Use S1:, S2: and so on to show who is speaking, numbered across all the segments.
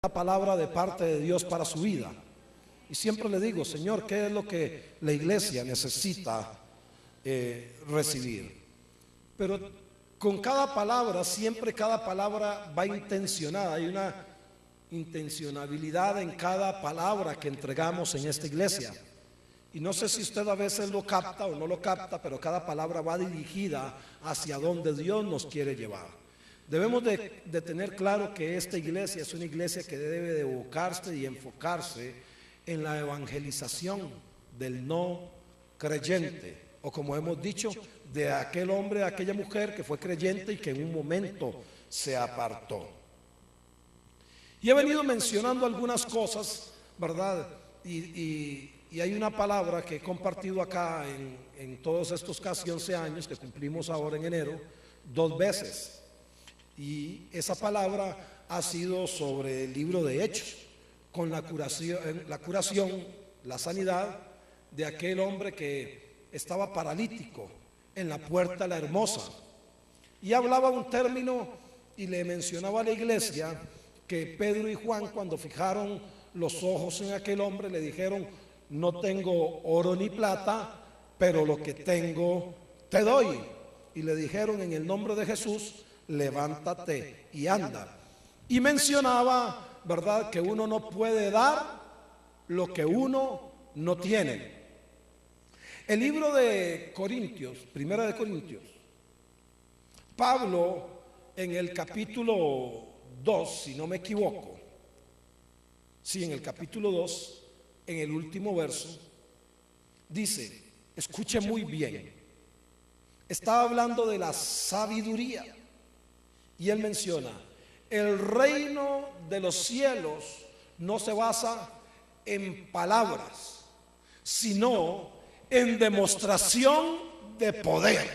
S1: una palabra de parte de Dios para su vida. Y siempre le digo, Señor, ¿qué es lo que la iglesia necesita recibir? Pero con cada palabra, siempre cada palabra va intencionada. Hay una intencionalidad en cada palabra que entregamos en esta iglesia. Y no sé si usted a veces lo capta o no lo capta, pero cada palabra va dirigida hacia donde Dios nos quiere llevar. Debemos de tener claro que esta iglesia es una iglesia que debe de abocarse y enfocarse en la evangelización del no creyente, o como hemos dicho, de aquel hombre, aquella mujer que fue creyente y que en un momento se apartó. Y he venido mencionando algunas cosas, ¿verdad? Y hay una palabra que he compartido acá en todos estos casi 11 años que cumplimos ahora en enero, 2 veces. Y esa palabra ha sido sobre el libro de Hechos, con la curación, la sanidad de aquel hombre que estaba paralítico en la puerta la hermosa. Y hablaba un término y le mencionaba a la iglesia que Pedro y Juan, cuando fijaron los ojos en aquel hombre, le dijeron: no tengo oro ni plata, pero lo que tengo te doy. Y le dijeron: en el nombre de Jesús, levántate y anda. Y mencionaba, ¿verdad?, que uno no puede dar lo que uno no tiene. El libro de Corintios, Primera de Corintios, Pablo en el capítulo 2, si no me equivoco, sí, en el capítulo 2, en el último verso, dice, escuche muy bien, estaba hablando de la sabiduría. Y él menciona, el reino de los cielos no se basa en palabras, sino en demostración de poder.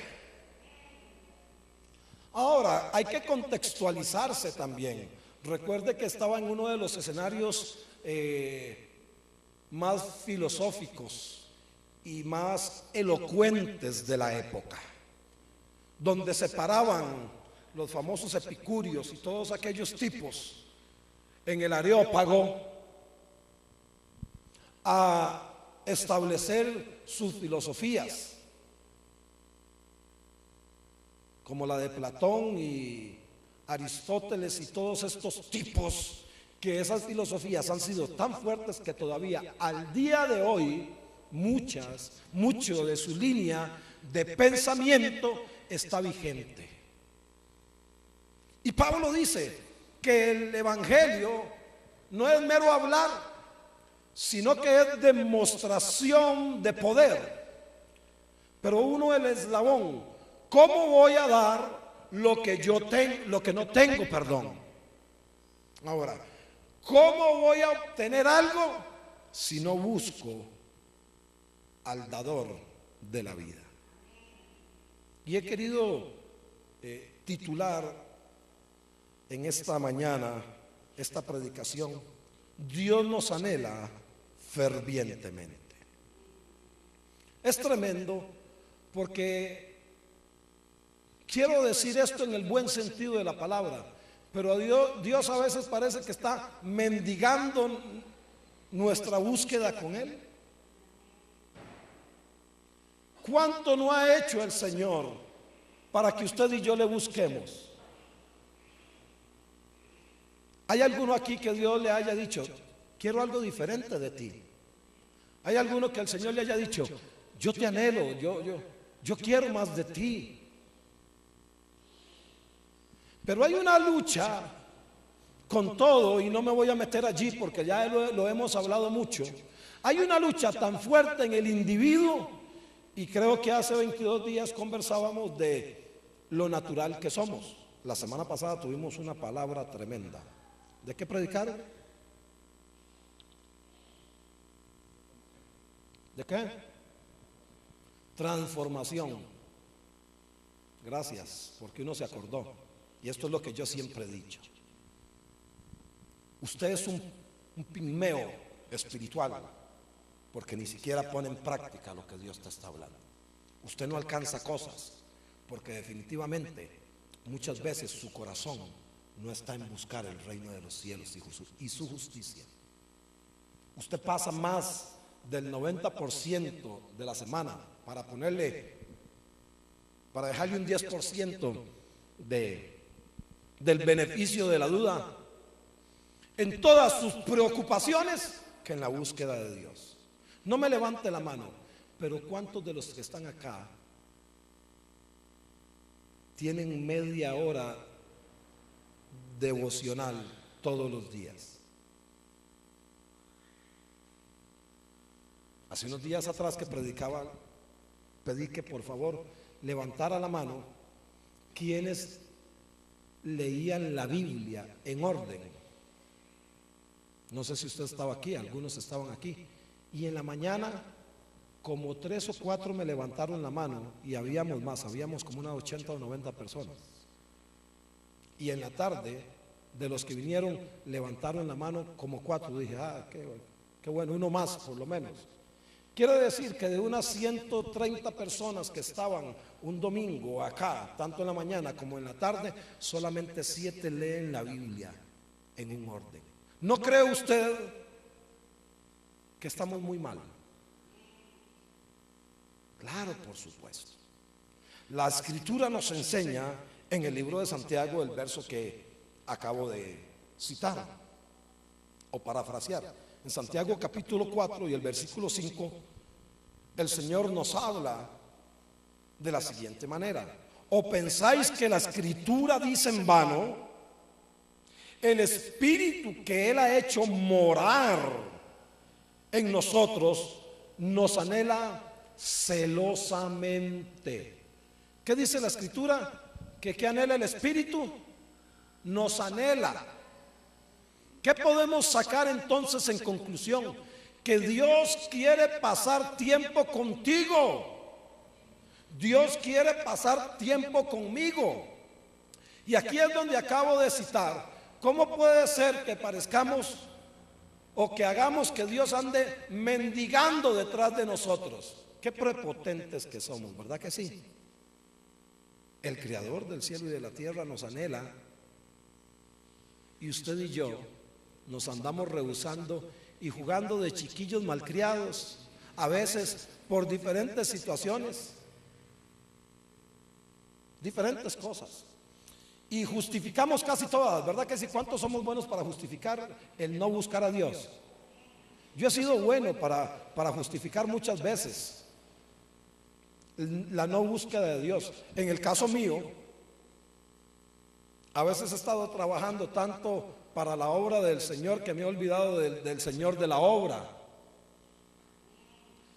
S1: Ahora, hay que contextualizarse también. Recuerde que estaba en uno de los escenarios más filosóficos y más elocuentes de la época, donde se paraban los famosos epicúreos y todos aquellos tipos en el Areópago a establecer sus filosofías, como la de Platón y Aristóteles y todos estos tipos, que esas filosofías han sido tan fuertes que todavía al día de hoy mucho de su línea de pensamiento está vigente. Y Pablo dice que el evangelio no es mero hablar, sino que es demostración de poder. Pero uno, el eslabón, ¿cómo voy a dar lo que no tengo, perdón? Ahora, ¿cómo voy a obtener algo si no busco al dador de la vida? Y he querido titular en esta mañana esta predicación: Dios nos anhela fervientemente. Es tremendo porque quiero decir esto en el buen sentido de la palabra, pero Dios a veces parece que está mendigando nuestra búsqueda con Él. ¿Cuánto no ha hecho el Señor para que usted y yo le busquemos? ¿Hay alguno aquí que Dios le haya dicho, quiero algo diferente de ti? ¿Hay alguno que el Señor le haya dicho, yo te anhelo, yo quiero más de ti? Pero hay una lucha con todo, y no me voy a meter allí porque ya lo hemos hablado mucho. Hay una lucha tan fuerte en el individuo, y creo que hace 22 días conversábamos de lo natural que somos. La semana pasada tuvimos una palabra tremenda. ¿De qué predicaron? ¿De qué? Transformación. Gracias, porque uno se acordó. Y esto es lo que yo siempre he dicho. Usted es un pigmeo espiritual, porque ni siquiera pone en práctica lo que Dios te está hablando. Usted no alcanza cosas, porque definitivamente muchas veces su corazón no está en buscar el reino de los cielos y su justicia. Usted pasa más del 90% de la semana para dejarle un 10% del beneficio de la duda en todas sus preocupaciones que en la búsqueda de Dios. No me levante la mano, pero ¿cuántos de los que están acá tienen media hora devocional todos los días? Hace unos días atrás que predicaba, pedí que por favor levantara la mano quienes leían la Biblia en orden. No sé si usted estaba aquí, algunos estaban aquí. Y en la mañana, como 3 o 4 me levantaron la mano, y habíamos más, habíamos como unas 80 o 90 personas. Y en la tarde, de los que vinieron, levantaron la mano como 4. Dije, qué bueno, uno más por lo menos. Quiero decir que de unas 130 personas que estaban un domingo acá, tanto en la mañana como en la tarde, solamente 7 leen la Biblia en un orden. ¿No cree usted que estamos muy mal? Claro, por supuesto. La Escritura nos enseña en el libro de Santiago, el verso que acabo de citar o parafrasear. En Santiago capítulo 4 y el versículo 5, el Señor nos habla de la siguiente manera: ¿o pensáis que la Escritura dice en vano? El Espíritu que Él ha hecho morar en nosotros nos anhela celosamente. ¿Qué dice la Escritura? ¿Qué anhela el Espíritu? Nos anhela. ¿Qué podemos sacar entonces en conclusión? Que Dios quiere pasar tiempo contigo. Dios quiere pasar tiempo conmigo. Y aquí es donde acabo de citar. ¿Cómo puede ser que parezcamos o que hagamos que Dios ande mendigando detrás de nosotros? Qué prepotentes que somos, ¿verdad que sí? El Creador del cielo y de la tierra nos anhela, y usted y yo nos andamos rehusando y jugando de chiquillos malcriados, a veces por diferentes situaciones, diferentes cosas, y justificamos casi todas, ¿verdad que sí? ¿Cuántos somos buenos para justificar el no buscar a Dios? Yo he sido bueno para justificar muchas veces la no búsqueda de Dios. En el caso mío, a veces he estado trabajando tanto para la obra del Señor que me he olvidado del Señor de la obra.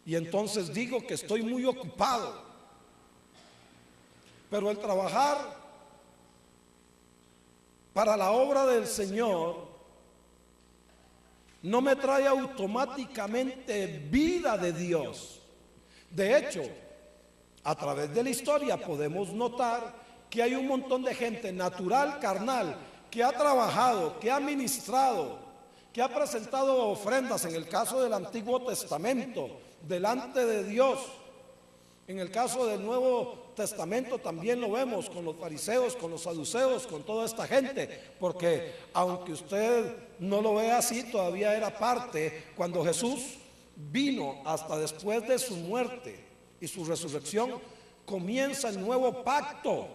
S1: Y entonces digo que estoy muy ocupado. Pero el trabajar para la obra del Señor no me trae automáticamente vida de Dios. De hecho, a través de la historia podemos notar que hay un montón de gente natural, carnal, que ha trabajado, que ha ministrado, que ha presentado ofrendas, en el caso del Antiguo Testamento, delante de Dios. En el caso del Nuevo Testamento también lo vemos con los fariseos, con los saduceos, con toda esta gente, porque aunque usted no lo vea así, todavía era parte cuando Jesús vino. Hasta después de su muerte y su resurrección comienza el nuevo pacto.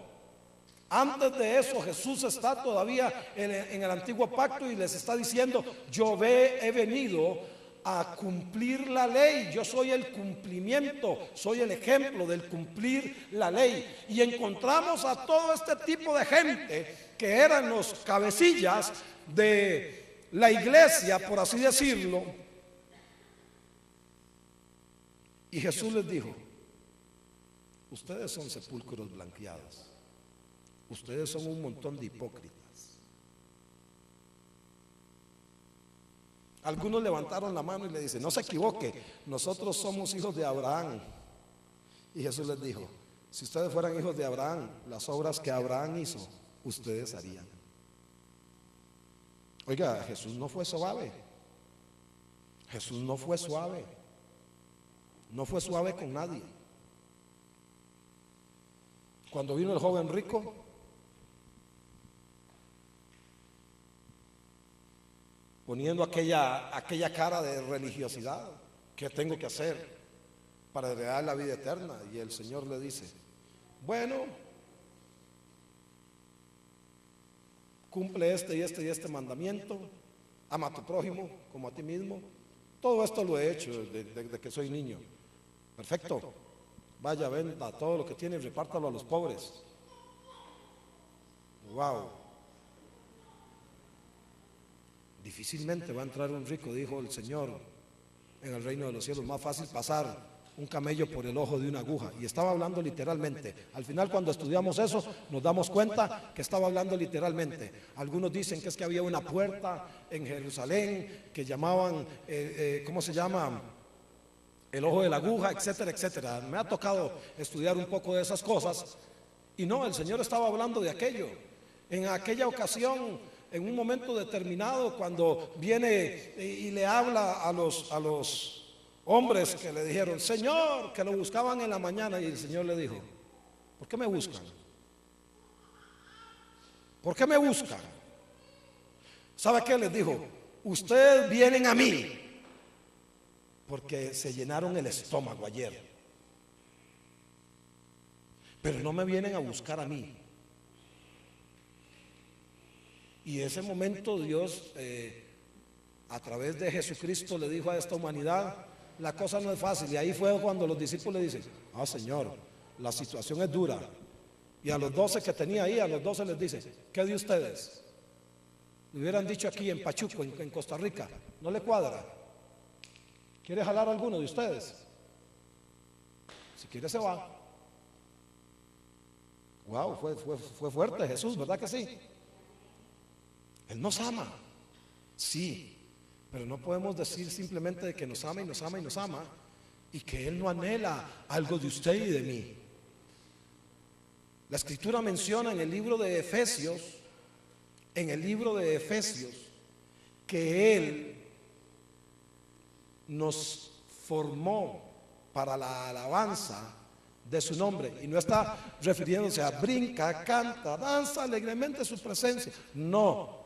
S1: Antes de eso, Jesús está todavía en el antiguo pacto y les está diciendo: yo he venido a cumplir la ley. Yo soy el cumplimiento, soy el ejemplo del cumplir la ley. Y encontramos a todo este tipo de gente que eran los cabecillas de la iglesia, por así decirlo. Y Jesús les dijo: ustedes son sepulcros blanqueados. Ustedes son un montón de hipócritas. Algunos levantaron la mano y le dicen: no se equivoque, nosotros somos hijos de Abraham. Y Jesús les dijo: si ustedes fueran hijos de Abraham, las obras que Abraham hizo, ustedes harían. Oiga, Jesús no fue suave. Jesús no fue suave. No fue suave con nadie. Cuando vino el joven rico, poniendo aquella cara de religiosidad. ¿Qué tengo que hacer para heredar la vida eterna? Y el Señor le dice, bueno, cumple este y este y este mandamiento, ama a tu prójimo como a ti mismo. Todo esto lo he hecho desde que soy niño. Perfecto. Vaya, venda todo lo que tiene y repártalo a los pobres. Wow. Difícilmente va a entrar un rico, dijo el Señor, en el reino de los cielos. Más fácil pasar un camello por el ojo de una aguja. Y estaba hablando literalmente. Al final, cuando estudiamos eso, nos damos cuenta que estaba hablando literalmente. Algunos dicen que es que había una puerta en Jerusalén que llamaban, ¿cómo se llama? El ojo de la aguja, etcétera, etcétera. Me ha tocado estudiar un poco de esas cosas. Y no, el Señor estaba hablando de aquello. En aquella ocasión, en un momento determinado, cuando viene y le habla a los hombres que le dijeron, Señor, que lo buscaban en la mañana, y el Señor le dijo, ¿por qué me buscan? ¿Por qué me buscan? ¿Sabe qué les dijo? Ustedes vienen a mí porque se llenaron el estómago ayer, pero no me vienen a buscar a mí. Y ese momento Dios, a través de Jesucristo, le dijo a esta humanidad, la cosa no es fácil. Y ahí fue cuando los discípulos le dicen, Señor, la situación es dura. Y a los 12 que tenía ahí, a los 12 les dice, ¿qué de ustedes? Le hubieran dicho aquí en Pachuco, en Costa Rica, ¿no le cuadra? ¿Quiere jalar a alguno de ustedes? Si quiere se va. Wow, fue fuerte Jesús, ¿verdad que sí? Él nos ama, sí, pero no podemos decir simplemente de que nos ama y nos ama y nos ama y que Él no anhela algo de usted y de mí. La Escritura menciona en el libro de Efesios, que Él nos formó para la alabanza de su nombre, y no está refiriéndose a brinca, canta, danza alegremente su presencia. No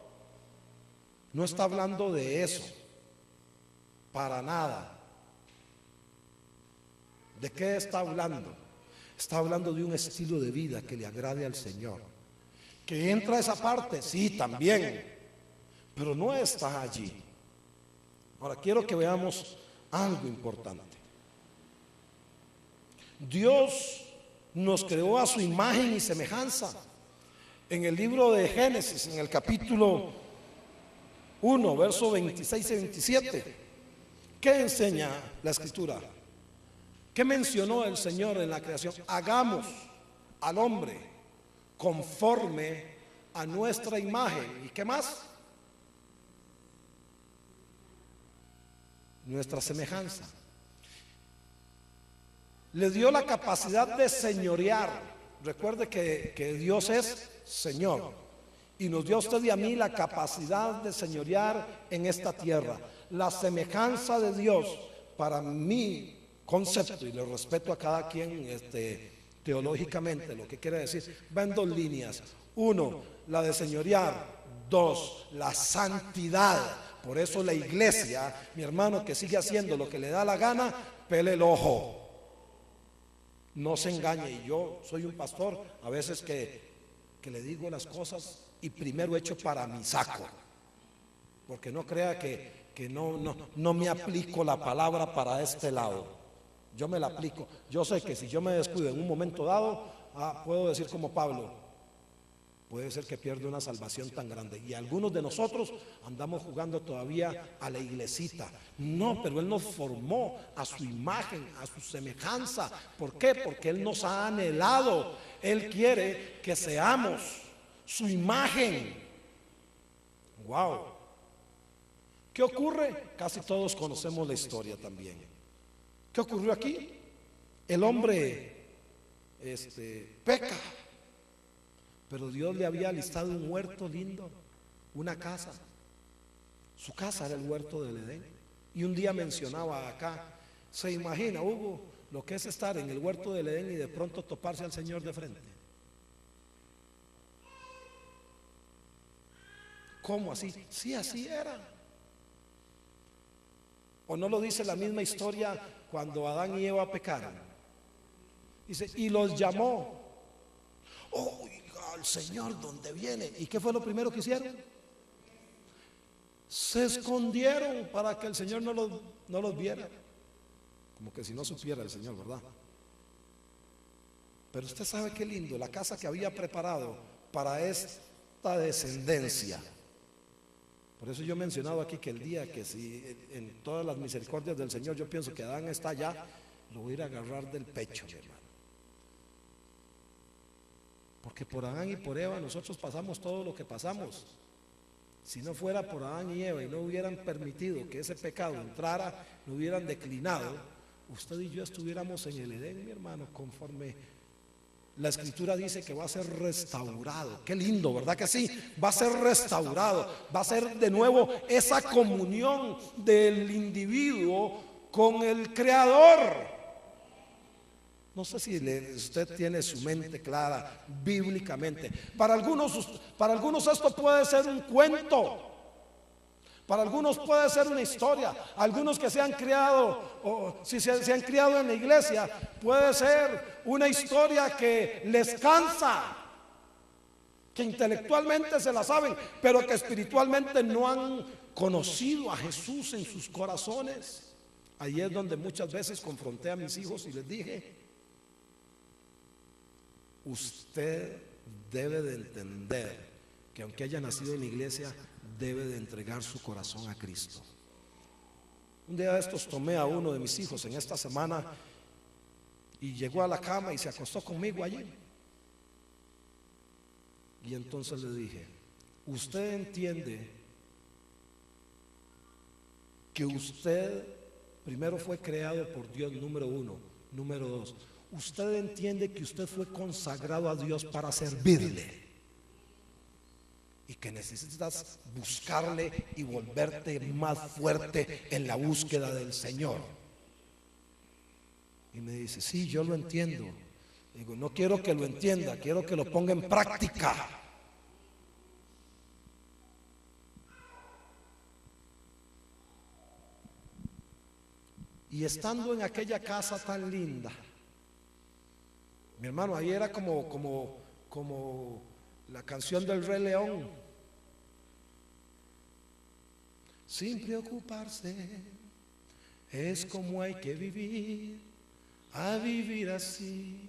S1: está hablando de eso, para nada. ¿De qué está hablando? Está hablando de un estilo de vida que le agrade al Señor. ¿Que entra esa parte? Sí, también, pero no está allí. Ahora quiero que veamos algo importante. Dios nos creó a su imagen y semejanza. En el libro de Génesis, en el capítulo 1, verso 26 y 27, ¿qué enseña la Escritura? ¿Qué mencionó el Señor en la creación? Hagamos al hombre conforme a nuestra imagen. ¿Y qué más? Nuestra semejanza. Le dio la capacidad de señorear. Recuerde que Dios es Señor, y nos dio a usted y a mí la capacidad de señorear en esta tierra. La semejanza de Dios, para mi concepto, y le respeto a cada quien teológicamente, lo que quiere decir, va en dos líneas. Uno, la de señorear. Dos, la santidad. Por eso la iglesia, mi hermano, que sigue haciendo lo que le da la gana, pele el ojo. No se engañe. Y yo soy un pastor a veces que le digo las cosas y primero echo para mi saco, porque no crea que no me aplico la palabra para este lado. Yo me la aplico. Yo sé que si yo me descuido en un momento dado, puedo decir como Pablo, puede ser que pierda una salvación tan grande. Y algunos de nosotros andamos jugando todavía a la iglesita. No, pero Él nos formó a su imagen, a su semejanza. ¿Por qué? Porque Él nos ha anhelado. Él quiere que seamos su imagen. Wow. ¿Qué ocurre? Casi todos conocemos la historia también. ¿Qué ocurrió aquí? El hombre peca. Pero Dios le había alistado un huerto lindo, una casa. Su casa era el huerto del Edén. Y un día mencionaba acá, se imagina, Hugo, lo que es estar en el huerto del Edén y de pronto toparse al Señor de frente. ¿Cómo así? Sí, así era. ¿O no lo dice la misma historia cuando Adán y Eva pecaron? Dice, y los llamó. Oiga, el Señor, ¿dónde viene? ¿Y qué fue lo primero que hicieron? Se escondieron para que el Señor no los viera. Como que si no supiera el Señor, ¿verdad? Pero usted sabe qué lindo, la casa que había preparado para esta descendencia. Por eso yo he mencionado aquí que el día que si en todas las misericordias del Señor yo pienso que Adán está allá, lo voy a ir a agarrar del pecho, mi hermano. Porque por Adán y por Eva nosotros pasamos todo lo que pasamos. Si no fuera por Adán y Eva y no hubieran permitido que ese pecado entrara, no hubieran declinado, usted y yo estuviéramos en el Edén, mi hermano, conforme la Escritura dice que va a ser restaurado. Qué lindo, ¿verdad que sí? Va a ser restaurado, va a ser de nuevo esa comunión del individuo con el Creador. No sé si usted tiene su mente clara bíblicamente. Para algunos esto puede ser un cuento. Para algunos puede ser una historia. Algunos que se han criado, o si se han criado en la iglesia, puede ser una historia que les cansa, que intelectualmente se la saben, pero que espiritualmente no han conocido a Jesús en sus corazones. Ahí es donde muchas veces confronté a mis hijos y les dije: usted debe de entender que aunque haya nacido en la iglesia, debe de entregar su corazón a Cristo. Un día de estos tomé a uno de mis hijos en esta semana y llegó a la cama y se acostó conmigo allí. Y entonces le dije: usted entiende que usted primero fue creado por Dios, número uno. Número dos, usted entiende que usted fue consagrado a Dios para servirle y que necesitas buscarle y volverte más fuerte en la búsqueda del Señor. Y me dice: sí, yo lo entiendo. Digo: no quiero que lo entienda, quiero que lo ponga en práctica. Y estando en aquella casa tan linda, mi hermano, ahí era como la canción del Rey León. Sin preocuparse, es como hay que vivir, a vivir así.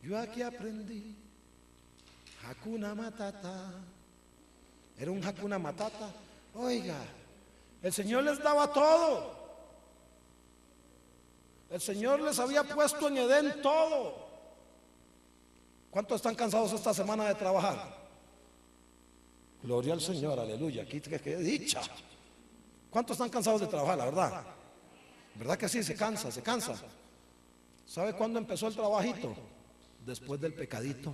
S1: Yo aquí aprendí Hakuna Matata. Era un Hakuna Matata. Oiga, el Señor les daba todo. El Señor les había puesto en Edén todo. ¿Cuántos están cansados esta semana de trabajar? Gloria al Señor, aleluya. Qué dicha. ¿Cuántos están cansados de trabajar, la verdad? ¿Verdad que sí? Se cansa. ¿Sabe cuándo empezó el trabajito? Después del pecadito.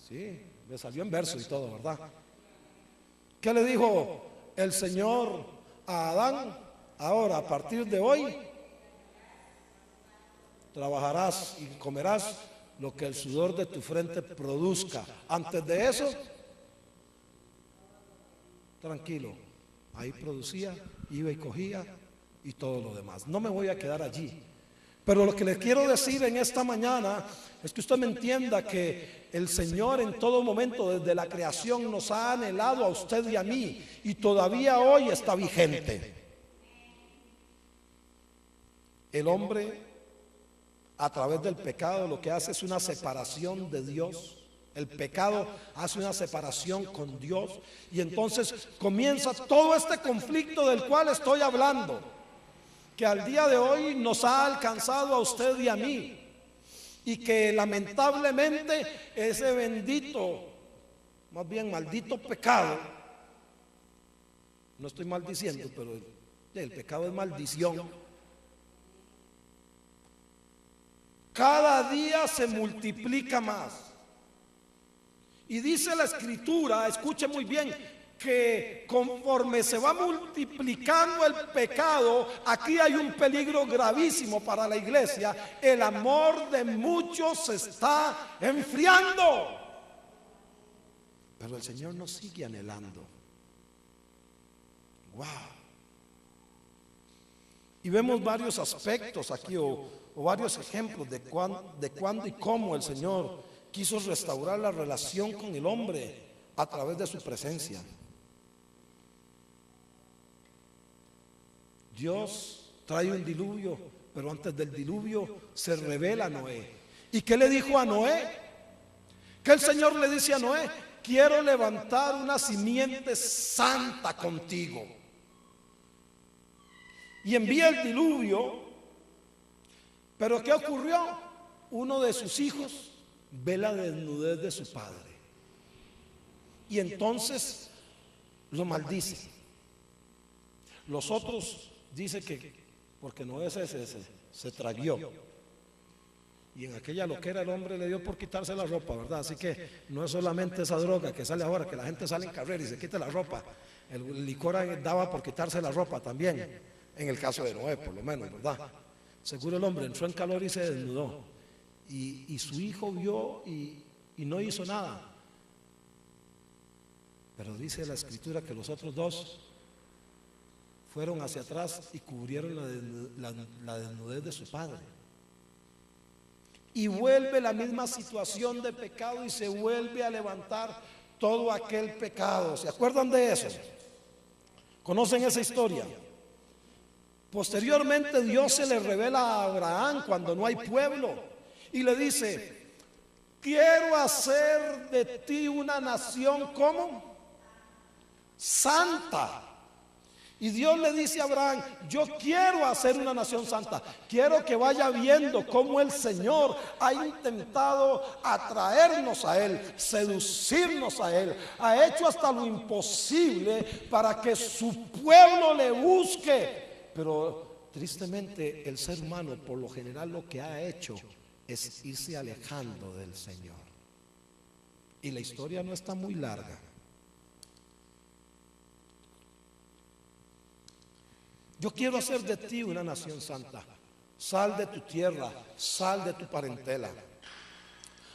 S1: Sí, me salió en verso y todo, ¿verdad? ¿Qué le dijo el Señor a Adán? Ahora, a partir de hoy, trabajarás y comerás lo que el sudor de tu frente produzca. Antes de eso, tranquilo, ahí producía, iba y cogía y todo lo demás. No me voy a quedar allí, pero lo que le quiero decir en esta mañana es que usted me entienda que el Señor en todo momento desde la creación nos ha anhelado a usted y a mí, y todavía hoy está vigente. El hombre, a través del pecado, lo que hace es una separación de Dios. El pecado hace una separación con Dios, y entonces comienza todo este conflicto del cual estoy hablando, que al día de hoy nos ha alcanzado a usted y a mí, y que lamentablemente ese bendito, más bien maldito pecado, no estoy maldiciendo, pero el pecado es maldición, cada día se multiplica más. Y dice la Escritura, escuche muy bien, que conforme se va multiplicando el pecado, aquí hay un peligro gravísimo para la iglesia. El amor de muchos se está enfriando. Pero el Señor nos sigue anhelando. Wow. Y vemos varios aspectos aquí o varios ejemplos de cuándo y cómo el Señor quiso restaurar la relación con el hombre a través de su presencia. Dios trae un diluvio, pero antes del diluvio se revela a Noé. ¿Y qué le dijo a Noé? Que el Señor le dice a Noé: quiero levantar una simiente santa contigo. Y envía el diluvio. Pero ¿qué ocurrió? Uno de sus hijos ve la desnudez de su padre y entonces lo maldice. Los otros dicen que porque Noé se traguió, y en aquella loquera el hombre le dio por quitarse la ropa, ¿verdad? Así que no es solamente esa droga que sale ahora, que la gente sale en carrera y se quita la ropa. El licor daba por quitarse la ropa también, en el caso de Noé por lo menos, ¿verdad? Seguro el hombre entró en calor y se desnudó, y su hijo vio y no hizo nada. Pero dice la escritura que los otros dos fueron hacia atrás y cubrieron la desnudez de su padre. Y vuelve la misma situación de pecado y se vuelve a levantar todo aquel pecado. ¿Se acuerdan de eso? ¿Conocen esa historia? Posteriormente Dios se le revela a Abraham cuando no hay pueblo y le dice: quiero hacer de ti una nación, ¿cómo? Santa. Y Dios le dice a Abraham: yo quiero hacer una nación santa. Quiero que vaya viendo cómo el Señor ha intentado atraernos a Él, seducirnos a Él. Ha hecho hasta lo imposible para que su pueblo le busque. Pero tristemente el ser humano por lo general lo que ha hecho es irse alejando del Señor. Y la historia no está muy larga. Yo quiero hacer de ti una nación santa. Sal de tu tierra, sal de tu parentela.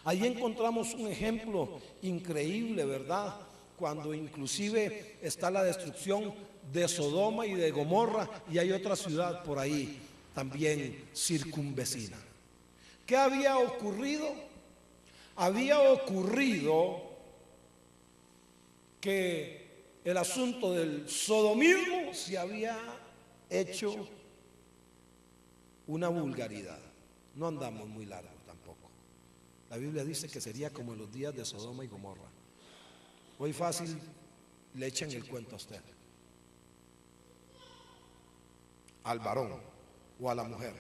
S1: Ahí encontramos un ejemplo increíble, ¿verdad? Cuando inclusive está la destrucción de Sodoma y de Gomorra, y hay otra ciudad por ahí también circunvecina. ¿Qué había ocurrido? Había ocurrido que el asunto del sodomismo se había hecho una vulgaridad. No andamos muy largo tampoco. La Biblia dice que sería como en los días de Sodoma y Gomorra. Hoy fácil le echan el cuento a usted, al varón o a la mujer.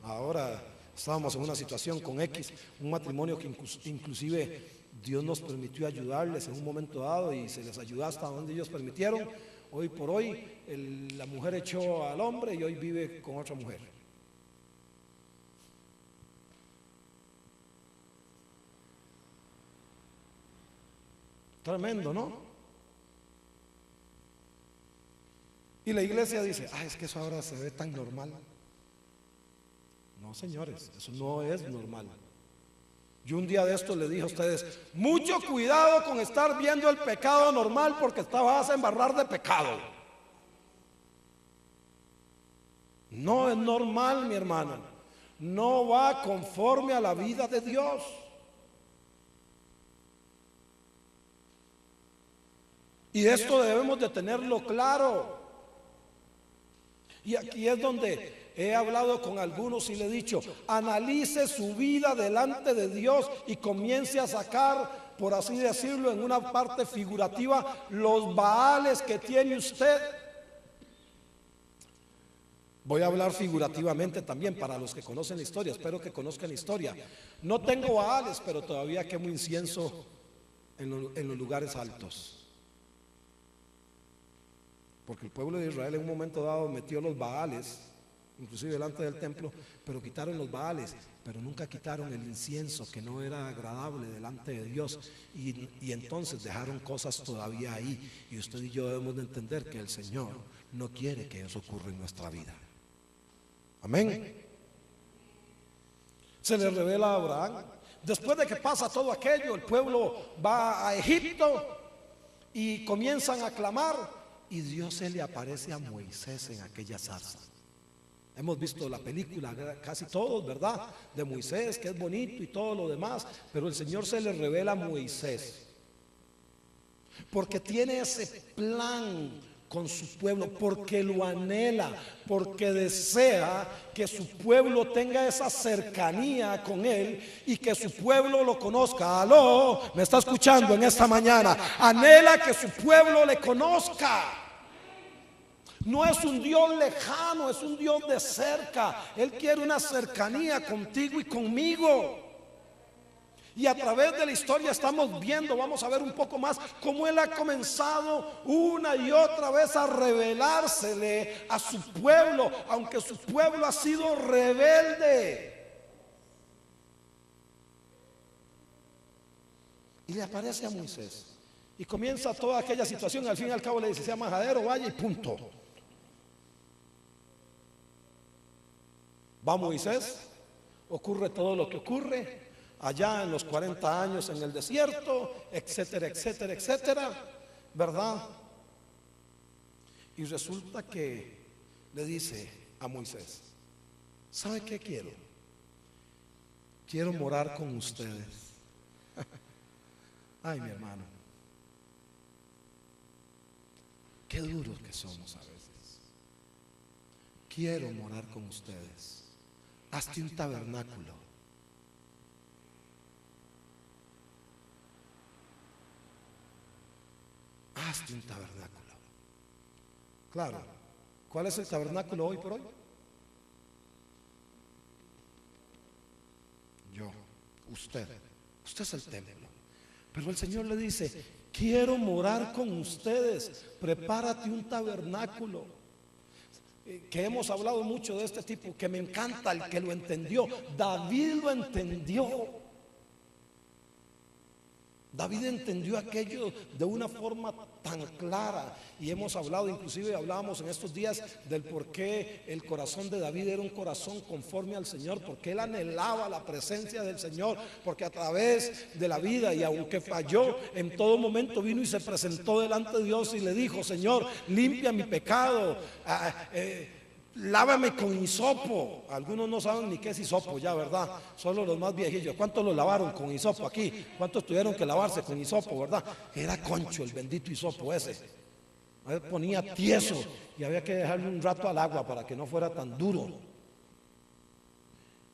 S1: Ahora estábamos en una situación con X, un matrimonio que inclusive Dios nos permitió ayudarles en un momento dado y se les ayudó hasta donde ellos permitieron. Hoy por hoy la mujer echó al hombre y hoy vive con otra mujer. Tremendo, ¿no? Y la iglesia dice: es que eso ahora se ve tan normal. No, señores, eso no es normal. Yo un día de esto le dije a ustedes: mucho cuidado con estar viendo el pecado normal, porque te vas a embarrar de pecado. No es normal, mi hermano. No va conforme a la vida de Dios. Y esto debemos de tenerlo claro. Y aquí es donde he hablado con algunos y le he dicho: analice su vida delante de Dios y comience a sacar, por así decirlo, en una parte figurativa, los baales que tiene usted. Voy a hablar figurativamente también para los que conocen la historia. Espero que conozcan la historia. No tengo baales, pero todavía quemo incienso en los lugares altos. Porque el pueblo de Israel en un momento dado metió los baales, inclusive delante del templo, pero quitaron los baales, pero nunca quitaron el incienso, que no era agradable delante de Dios, y entonces dejaron cosas todavía ahí. Y usted y yo debemos de entender que el Señor no quiere que eso ocurra en nuestra vida. Amén. Se le revela a Abraham. Después de que pasa todo aquello, el pueblo va a Egipto y comienzan a clamar. y Dios se le aparece a Moisés en aquella zarza. Hemos visto la película, casi todos, ¿verdad? De Moisés, que es bonito y todo lo demás, pero el Señor se le revela a Moisés porque tiene ese plan con su pueblo, porque lo anhela, porque desea que su pueblo tenga esa cercanía con él y que su pueblo lo conozca. Aló, me está escuchando en esta mañana. Anhela que su pueblo le conozca. No es un Dios lejano, es un Dios de cerca. Él quiere una cercanía contigo y conmigo. Y a través de la historia estamos viendo, vamos a ver un poco más cómo Él ha comenzado una y otra vez a revelársele a su pueblo, aunque su pueblo ha sido rebelde. Y le aparece a Moisés y comienza toda aquella situación. Al fin y al cabo le dice: sea majadero, vaya y punto. Va Moisés, ocurre todo lo que ocurre allá en los 40 años en el desierto, etcétera, etcétera, etcétera, ¿verdad? Y resulta que le dice a Moisés: ¿sabe qué quiero? Quiero morar con ustedes. Ay, mi hermano, qué duros que somos a veces. Quiero morar con ustedes. Hazte un tabernáculo. Hazte un tabernáculo. Claro, ¿cuál es el tabernáculo hoy por hoy? Yo, usted es el templo. Pero el Señor le dice: quiero morar con ustedes, prepárate un tabernáculo. Que hemos hablado mucho de este tipo, que me encanta el que lo entendió. David lo entendió. David entendió aquello de una forma tan clara, y hemos hablado, inclusive hablábamos en estos días del por qué el corazón de David era un corazón conforme al Señor, porque él anhelaba la presencia del Señor, porque a través de la vida, y aunque falló, en todo momento vino y se presentó delante de Dios y le dijo: Señor, limpia mi pecado, lávame con hisopo. Algunos no saben ni qué es hisopo ya, ¿verdad? Solo los más viejillos. ¿Cuántos lo lavaron con hisopo aquí? ¿Cuántos tuvieron que lavarse con hisopo, verdad? Era concho el bendito hisopo ese. Él ponía tieso y había que dejarle un rato al agua para que no fuera tan duro.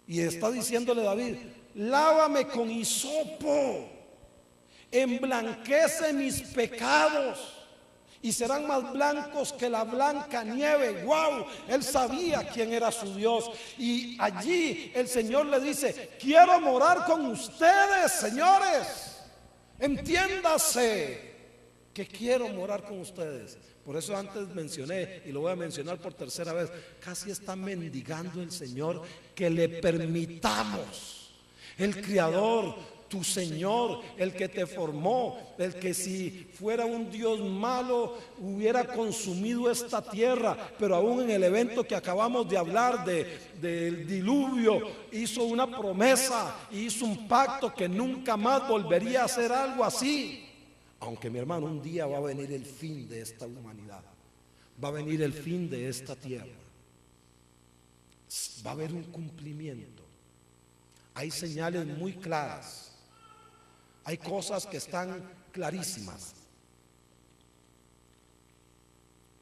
S1: Y está diciéndole David: lávame con hisopo, emblanquece mis pecados y serán más blancos que la blanca nieve. Wow, él sabía quién era su Dios. Y allí el Señor le dice: quiero morar con ustedes, señores. Entiéndase que quiero morar con ustedes. Por eso antes mencioné, y lo voy a mencionar por tercera vez, casi está mendigando el Señor que le permitamos. El Creador, tu Señor, el que te formó, el que si fuera un Dios malo hubiera consumido esta tierra, pero aún en el evento que acabamos de hablar del diluvio, hizo una promesa, hizo un pacto que nunca más volvería a hacer algo así. Aunque, mi hermano, un día va a venir el fin de esta humanidad, va a venir el fin de esta tierra, va a haber un cumplimiento. Hay señales muy claras. Hay cosas que están clarísimas.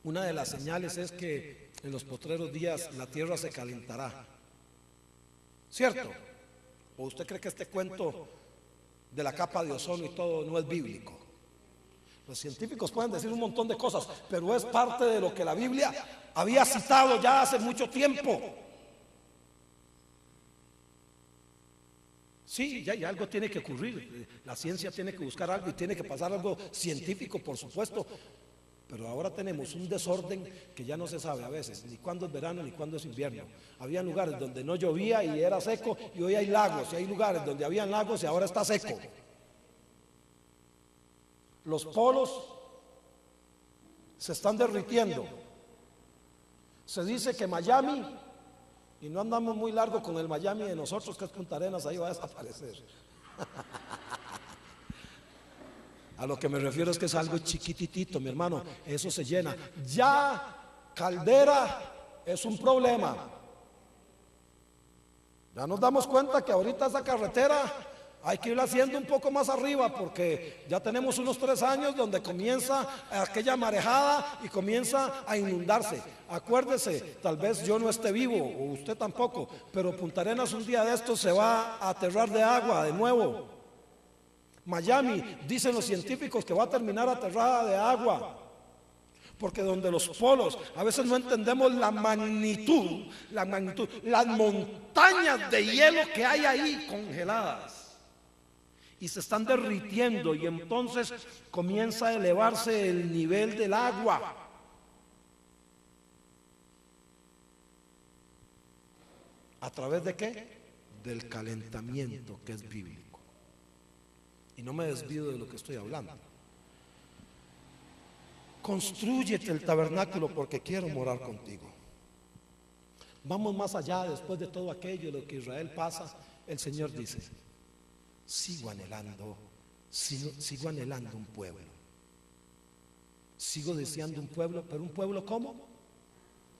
S1: Una de las señales es que en los postreros días la tierra se calentará. ¿Cierto? ¿O usted cree que este cuento de la capa de ozono y todo no es bíblico? Los científicos pueden decir un montón de cosas, pero es parte de lo que la Biblia había citado ya hace mucho tiempo. Sí, ya algo tiene que ocurrir. La ciencia tiene que buscar algo y tiene que pasar algo científico, por supuesto. Pero ahora tenemos un desorden que ya no se sabe a veces ni cuándo es verano ni cuándo es invierno. Había lugares donde no llovía y era seco, y hoy hay lagos, y hay lugares donde había lagos y ahora está seco. Los polos se están derritiendo. Se dice que Miami, y no andamos muy largo con el Miami de nosotros, que es Punta Arenas, ahí va a desaparecer. A lo que me refiero es que es algo chiquititito, mi hermano, eso se llena. Ya Caldera es un problema. Ya nos damos cuenta que ahorita esa carretera hay que irla haciendo un poco más arriba, porque ya tenemos unos 3 años donde comienza aquella marejada y comienza a inundarse. Acuérdese, tal vez yo no esté vivo o usted tampoco, pero Punta Arenas un día de estos se va a aterrar de agua de nuevo. Miami, dicen los científicos que va a terminar aterrada de agua, porque donde los polos, a veces no entendemos la magnitud, las montañas de hielo que hay ahí congeladas y se están derritiendo, y entonces comienza a elevarse el nivel del agua. ¿A través de qué? Del calentamiento, que es bíblico. Y no me desvío de lo que estoy hablando. Constrúyete el tabernáculo porque quiero morar contigo. Vamos más allá. Después de todo aquello, lo que Israel pasa, el Señor dice: sigo anhelando un pueblo. Sigo deseando un pueblo, pero un pueblo ¿cómo?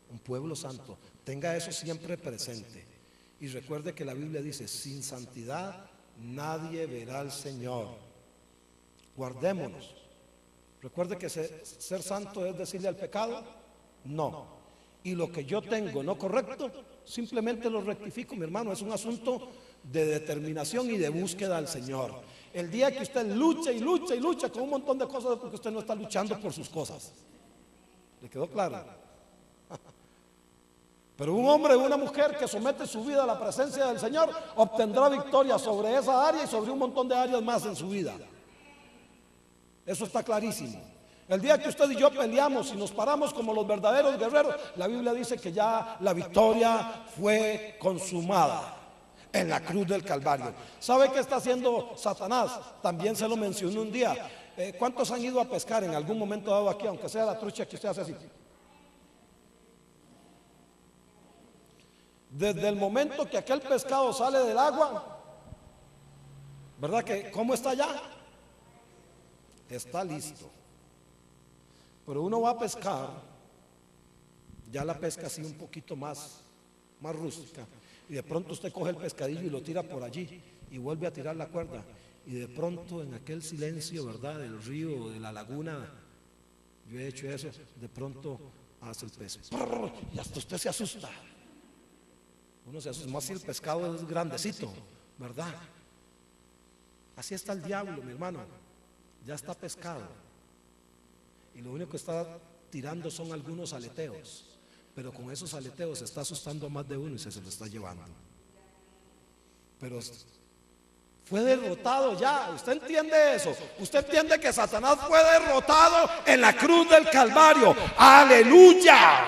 S1: Un pueblo santo. Tenga eso siempre presente. Y recuerde que la Biblia dice: sin santidad nadie verá al Señor. Guardémonos. Recuerde que ser santo es decirle al pecado no. Y lo que yo tengo no correcto, simplemente lo rectifico, mi hermano. Es un asunto de determinación y de búsqueda al Señor. El día que usted lucha y lucha y lucha con un montón de cosas, es porque usted no está luchando por sus cosas. ¿Le quedó claro? Pero un hombre o una mujer que somete su vida a la presencia del Señor obtendrá victoria sobre esa área y sobre un montón de áreas más en su vida. Eso está clarísimo. El día que usted y yo peleamos y nos paramos como los verdaderos guerreros, la Biblia dice que ya la victoria fue consumada en la cruz del Calvario. ¿Sabe qué está haciendo Satanás? También se lo mencioné un día. ¿Cuántos han ido a pescar en algún momento dado aquí, aunque sea la trucha que usted hace así? Desde el momento que aquel pescado sale del agua, ¿verdad que cómo está ya? Está listo. Pero uno va a pescar, ya la pesca así un poquito más rústica, y de pronto usted coge el pescadillo y lo tira por allí y vuelve a tirar la cuerda, y de pronto en aquel silencio, ¿verdad?, del río, de la laguna, yo he hecho eso, de pronto hace el pez y hasta usted se asusta. Uno se asusta más si el pescado es grandecito, ¿verdad? Así está el diablo, mi hermano. Ya está pescado y lo único que está tirando son algunos aleteos, pero con esos aleteos se está asustando a más de uno y se lo está llevando. Pero fue derrotado ya. ¿Usted entiende eso? ¿Usted entiende que Satanás fue derrotado en la cruz del Calvario? ¡Aleluya!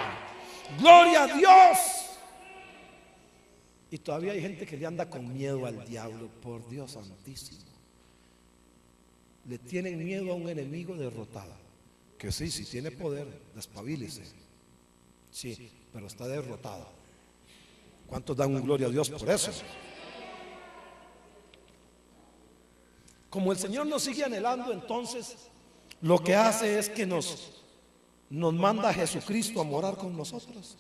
S1: ¡Gloria a Dios! Y todavía hay gente que le anda con miedo al diablo. Por Dios santísimo. Le tienen miedo a un enemigo derrotado. Que sí tiene poder, despabilese. Sí, pero está derrotado. ¿Cuántos dan un gloria a Dios por eso? Como el Señor nos sigue anhelando, entonces lo que hace es que nos manda a Jesucristo a morar con nosotros.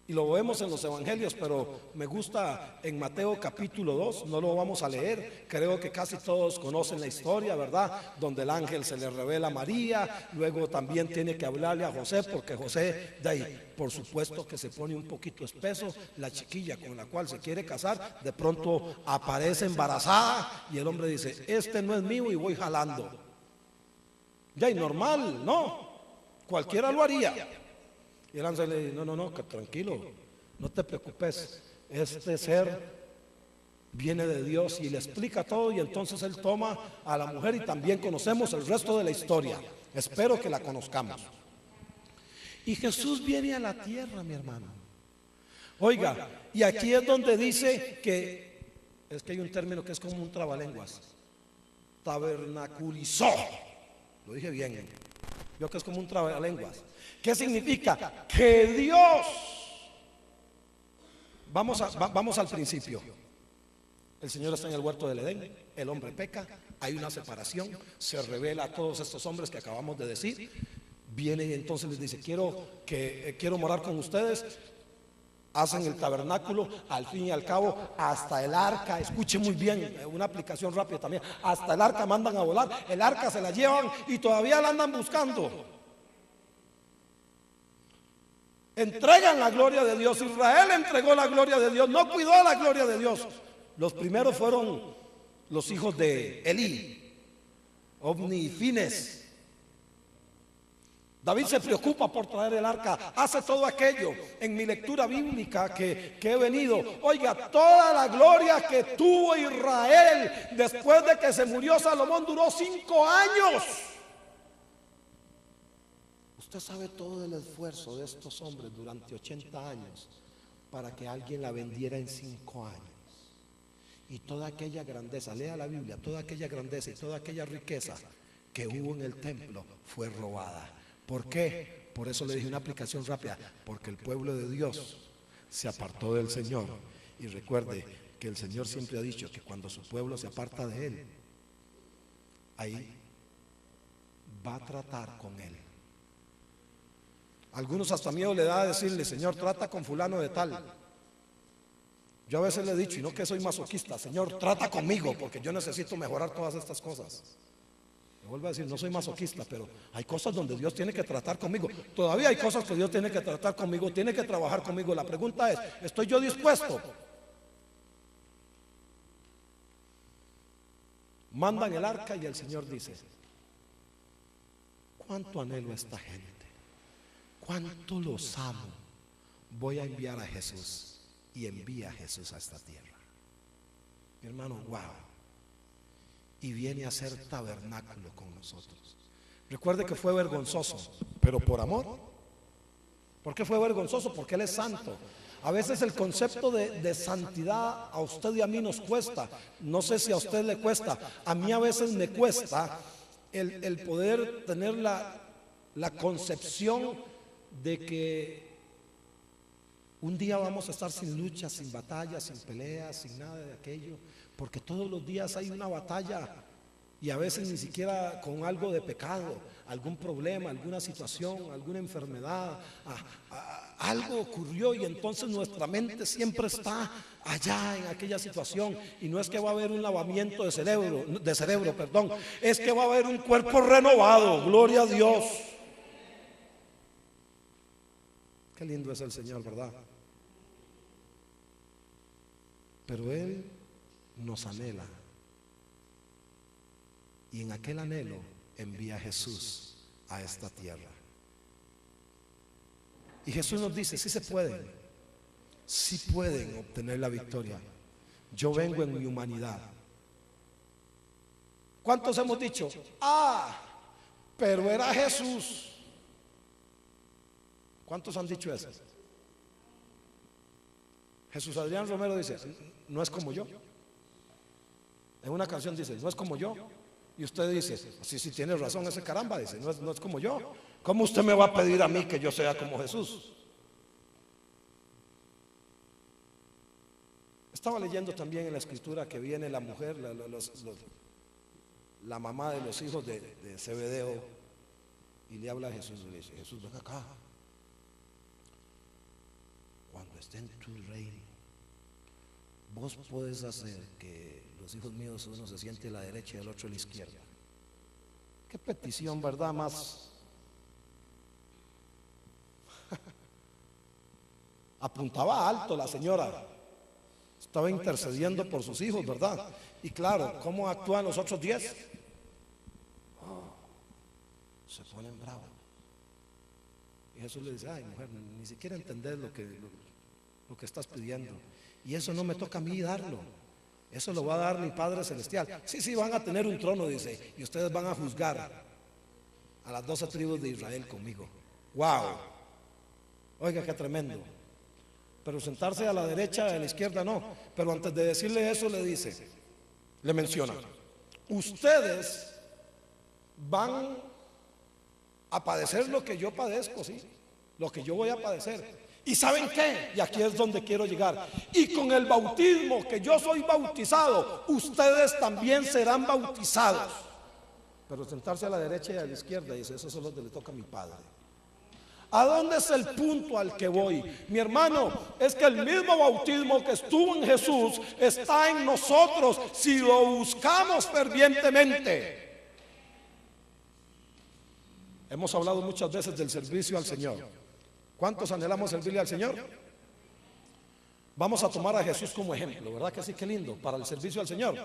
S1: Y lo vemos en los evangelios, pero me gusta en Mateo capítulo 2, no lo vamos a leer, creo que casi todos conocen la historia, ¿verdad? Donde el ángel se le revela a María, luego también tiene que hablarle a José, porque José, de ahí, por supuesto que se pone un poquito espeso, la chiquilla con la cual se quiere casar, de pronto aparece embarazada y el hombre dice: este no es mío, y voy jalando. Ya, y normal, ¿no? Cualquiera lo haría. Y el ángel le dice: no, que tranquilo, no te preocupes, este ser viene de Dios, y le explica todo, y entonces él toma a la mujer, y también conocemos el resto de la historia. Espero que la conozcamos. Y Jesús viene a la tierra, mi hermano. Oiga, y aquí es donde dice que, es que hay un término que es como un trabalenguas, tabernaculizó, lo dije bien, yo que es como un trabalenguas. ¿Qué significa? Que Dios, vamos al principio. El Señor está en el huerto del Edén, el hombre peca, hay una separación, se revela a todos estos hombres que acabamos de decir, viene y entonces les dice, quiero morar con ustedes. Hacen el tabernáculo, al fin y al cabo, hasta el arca, escuche muy bien, una aplicación rápida también, hasta el arca mandan a volar, el arca se la llevan y todavía la andan buscando. Entregan la gloria de Dios. Israel entregó la gloria de Dios, no cuidó la gloria de Dios. Los primeros fueron los hijos de Elí, Ofni y Fines. David se preocupa por traer el arca, hace todo aquello. En mi lectura bíblica que he venido, oiga, toda la gloria que tuvo Israel después de que se murió Salomón duró 5 años. Usted sabe todo el esfuerzo de estos hombres durante 80 años para que alguien la vendiera en 5 años. Y toda aquella grandeza, lea la Biblia, toda aquella grandeza y toda aquella riqueza que hubo en el templo fue robada. ¿Por qué? Por eso le dije una aplicación rápida, porque el pueblo de Dios se apartó del Señor. Y recuerde que el Señor siempre ha dicho que cuando su pueblo se aparta de Él, ahí va a tratar con Él. Algunos hasta miedo le da a decirle, Señor, trata con fulano de tal. Yo a veces le he dicho, y no que soy masoquista, Señor, trata conmigo, porque yo necesito mejorar todas estas cosas. Me vuelvo a decir, no soy masoquista, pero hay cosas donde Dios tiene que tratar conmigo. Todavía hay cosas que Dios tiene que tratar conmigo, tiene que trabajar conmigo. La pregunta es, ¿estoy yo dispuesto? Mandan el arca y el Señor dice, ¿cuánto anhelo a esta gente? ¿Cuánto los amo? Voy a enviar a Jesús. Y envía a Jesús a esta tierra. Mi hermano, wow. Y viene a ser tabernáculo con nosotros. Recuerde que fue vergonzoso, pero por amor. ¿Por qué fue vergonzoso? Porque Él es santo. A veces el concepto de santidad a usted y a mí nos cuesta. No sé si a usted le cuesta. A mí a veces me cuesta el poder tener la concepción de que un día vamos a estar sin lucha, sin batalla, sin peleas, sin nada de aquello, porque todos los días hay una batalla y a veces ni siquiera con algo de pecado, algún problema, alguna situación, alguna enfermedad, algo ocurrió y entonces nuestra mente siempre está allá en aquella situación y no es que va a haber un lavamiento de cerebro, es que va a haber un cuerpo renovado, gloria a Dios. Qué lindo es el Señor, ¿verdad? Pero Él nos anhela y en aquel anhelo envía a Jesús a esta tierra. Y Jesús nos dice, sí pueden obtener la victoria. Yo vengo en mi humanidad. ¿Cuántos hemos dicho? Pero era Jesús. ¿Cuántos han dicho eso? Jesús Adrián Romero dice, no es como yo. En una canción dice, no es como yo. Y usted dice, sí, tiene razón ese caramba, dice, no es como yo. ¿Cómo usted me va a pedir a mí que yo sea como Jesús? Estaba leyendo también en la escritura que viene la mujer, la mamá de los hijos de Zebedeo, y le habla a Jesús y le dice, Jesús, ven acá. Cuando esté en tu reino, vos podés hacer que los hijos míos uno se siente a la derecha y el otro a la izquierda. Qué petición, ¿verdad? Más apuntaba alto la señora. Estaba intercediendo por sus hijos, ¿verdad? Y claro, ¿cómo actúan los otros 10? Se ponen bravos. Y Jesús le dice, ay mujer, ni siquiera entendés lo que estás pidiendo. Y eso no me toca a mí darlo. Eso lo va a dar mi Padre Celestial. Sí, van a tener un trono, dice, y ustedes van a juzgar a las 12 tribus de Israel conmigo. ¡Wow! Oiga, qué tremendo. Pero sentarse a la derecha, a la izquierda no. Pero antes de decirle eso le dice, le menciona, ustedes van a padecer lo que yo padezco, sí, lo que yo voy a padecer. ¿Y saben qué? Y aquí es donde quiero llegar. Y con el bautismo que yo soy bautizado, ustedes también serán bautizados. Pero sentarse a la derecha y a la izquierda, dice, eso solo le toca a mi Padre. ¿A dónde es el punto al que voy? Mi hermano, es que el mismo bautismo que estuvo en Jesús está en nosotros si lo buscamos fervientemente. Hemos hablado muchas veces del servicio al Señor. ¿Cuántos anhelamos servirle al Señor? Vamos a tomar a Jesús como ejemplo, ¿verdad que sí? Qué lindo, para el servicio al Señor.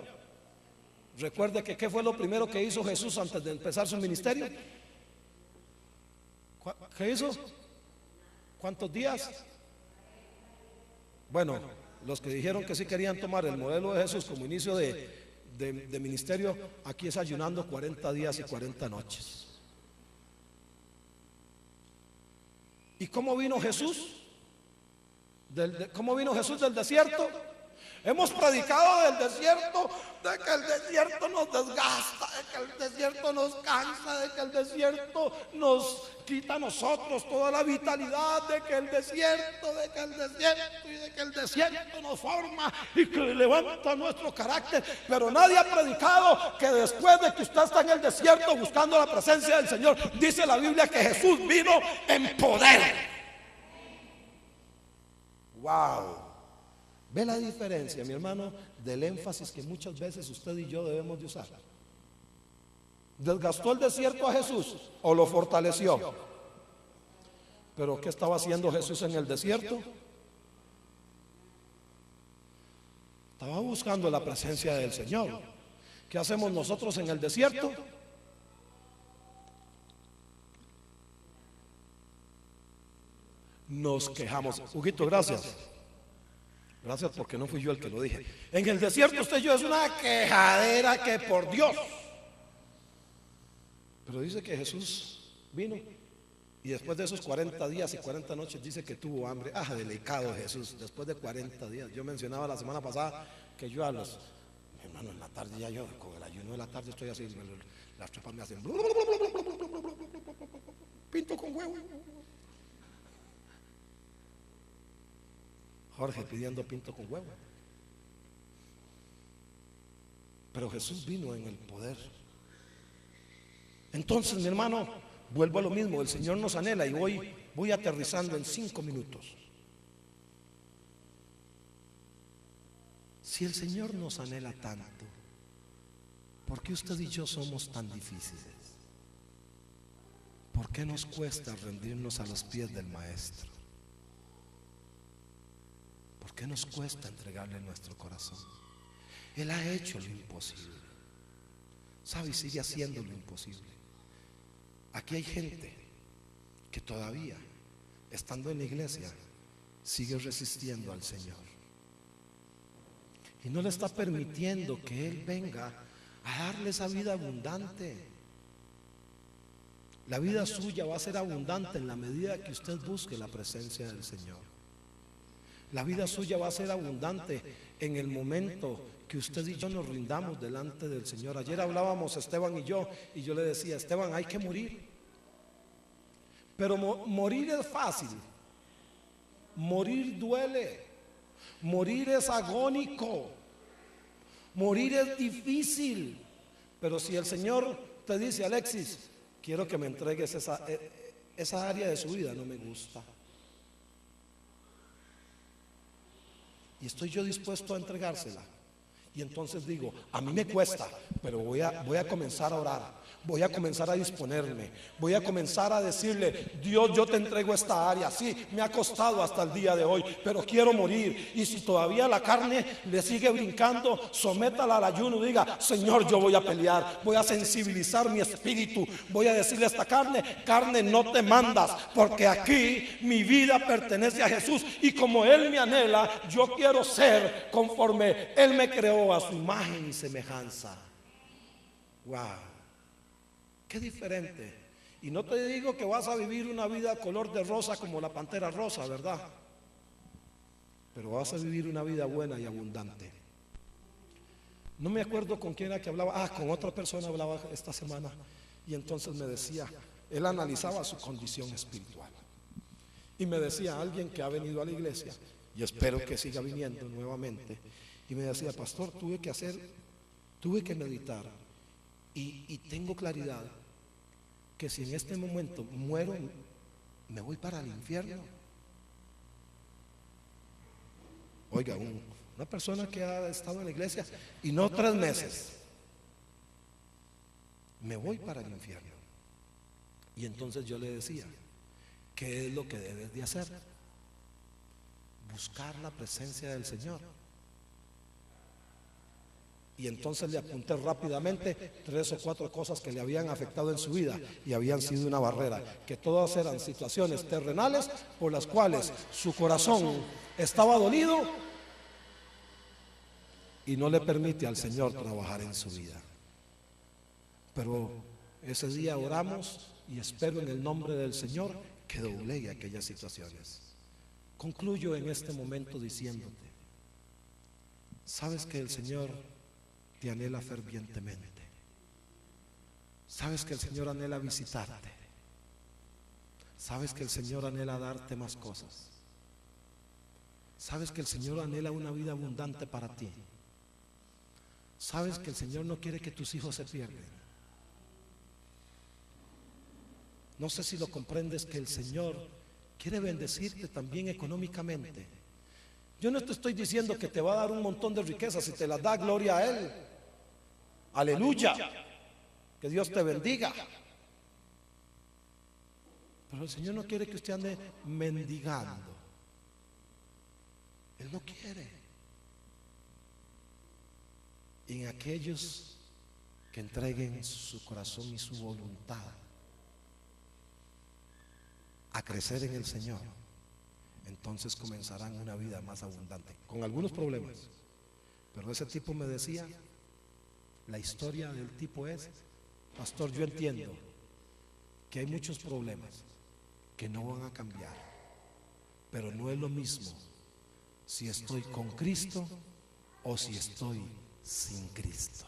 S1: Recuerde que ¿qué fue lo primero que hizo Jesús antes de empezar su ministerio? ¿Qué hizo? ¿Cuántos días? Bueno, los que dijeron que sí querían tomar el modelo de Jesús como inicio de ministerio, aquí es ayunando 40 días y 40 noches. ¿Y cómo vino Jesús? ¿Cómo vino Jesús del desierto? Hemos predicado del desierto, de que el desierto nos desgasta, de que el desierto nos cansa, de que el desierto nos quita a nosotros toda la vitalidad, de que el desierto y de que el desierto nos forma y que levanta nuestro carácter. Pero nadie ha predicado que después de que usted está en el desierto buscando la presencia del Señor, dice la Biblia que Jesús vino en poder. Wow. ¿Ve la diferencia, mi hermano, del énfasis que muchas veces usted y yo debemos de usar? ¿Desgastó el desierto a Jesús o lo fortaleció? ¿Pero qué estaba haciendo Jesús en el desierto? Estaba buscando la presencia del Señor. ¿Qué hacemos nosotros en el desierto? Nos quejamos. Huguito, gracias. Gracias porque no fui yo el que lo dije. En el desierto usted y yo es una quejadera que por Dios. Pero dice que Jesús vino y después de esos 40 días y 40 noches dice que tuvo hambre. Ah, delicado Jesús, después de 40 días. Yo mencionaba la semana pasada que yo hermano, en la tarde ya yo con el ayuno de la tarde estoy así, las tripas me hacen pinto con huevo. Jorge pidiendo pinto con huevo. Pero Jesús vino en el poder. Entonces, mi hermano, vuelvo a lo mismo. El Señor nos anhela y voy aterrizando en 5 minutos. Si el Señor nos anhela tanto, ¿por qué usted y yo somos tan difíciles? ¿Por qué nos cuesta rendirnos a los pies del Maestro? ¿Por qué nos cuesta entregarle nuestro corazón? Él ha hecho lo imposible. ¿Sabe? Y sigue haciendo lo imposible. Aquí hay gente que todavía, estando en la iglesia, sigue resistiendo al Señor. Y no le está permitiendo que Él venga a darle esa vida abundante. La vida suya va a ser abundante en la medida que usted busque la presencia del Señor. La vida suya va a ser abundante en el momento que usted y yo nos rindamos delante del Señor. Ayer hablábamos Esteban y yo le decía, Esteban, hay que morir. Pero morir es fácil. Morir duele. Morir es agónico. Morir es difícil. Pero si el Señor te dice, Alexis, quiero que me entregues esa área de su vida, no me gusta. Y estoy yo dispuesto a entregársela. Y entonces digo, a mí me cuesta, pero voy a comenzar a orar. Voy a comenzar a disponerme. Voy a comenzar a decirle, Dios, yo te entrego esta área. Sí, me ha costado hasta el día de hoy, pero quiero morir. Y si todavía la carne le sigue brincando, sométala al ayuno y diga, Señor, yo voy a pelear. Voy a sensibilizar mi espíritu. Voy a decirle a esta carne, no te mandas, porque aquí mi vida pertenece a Jesús. Y como Él me anhela, yo quiero ser conforme Él me creó a su imagen y semejanza. Wow. Qué diferente. Y no te digo que vas a vivir una vida color de rosa como la pantera rosa, ¿verdad? Pero vas a vivir una vida buena y abundante. No me acuerdo con quién era que hablaba. Con otra persona hablaba esta semana. Y entonces me decía, él analizaba su condición espiritual. Y me decía alguien que ha venido a la iglesia, y espero que siga viniendo nuevamente, y me decía: pastor, tuve que meditar, y tengo claridad que si en este momento muero, me voy para el infierno. Oiga, una persona que ha estado en la iglesia y no 3 meses, me voy para el infierno. Y entonces yo le decía: ¿qué es lo que debes de hacer? Buscar la presencia del Señor. Y entonces le apunté rápidamente 3 o 4 cosas que le habían afectado en su vida y habían sido una barrera, que todas eran situaciones terrenales por las cuales su corazón estaba dolido y no le permite al Señor trabajar en su vida. Pero ese día oramos y espero en el nombre del Señor que doblegue aquellas situaciones. Concluyo en este momento diciéndote: sabes que el Señor te anhela fervientemente. Sabes que el Señor anhela visitarte. Sabes que el Señor anhela darte más cosas. Sabes que el Señor anhela una vida abundante para ti. Sabes que el Señor no quiere que tus hijos se pierdan. No sé si lo comprendes, que el Señor quiere bendecirte también económicamente. Yo no te estoy diciendo que te va a dar un montón de riquezas. Si te las da, gloria a Él. Aleluya. Que Dios te bendiga. Pero el Señor no quiere que usted ande mendigando. Él no quiere. En aquellos que entreguen su corazón y su voluntad a crecer en el Señor, entonces comenzarán una vida más abundante, con algunos problemas. Pero ese tipo me decía, la historia del tipo es: pastor, yo entiendo que hay muchos problemas que no van a cambiar, pero no es lo mismo si estoy con Cristo o si estoy sin Cristo.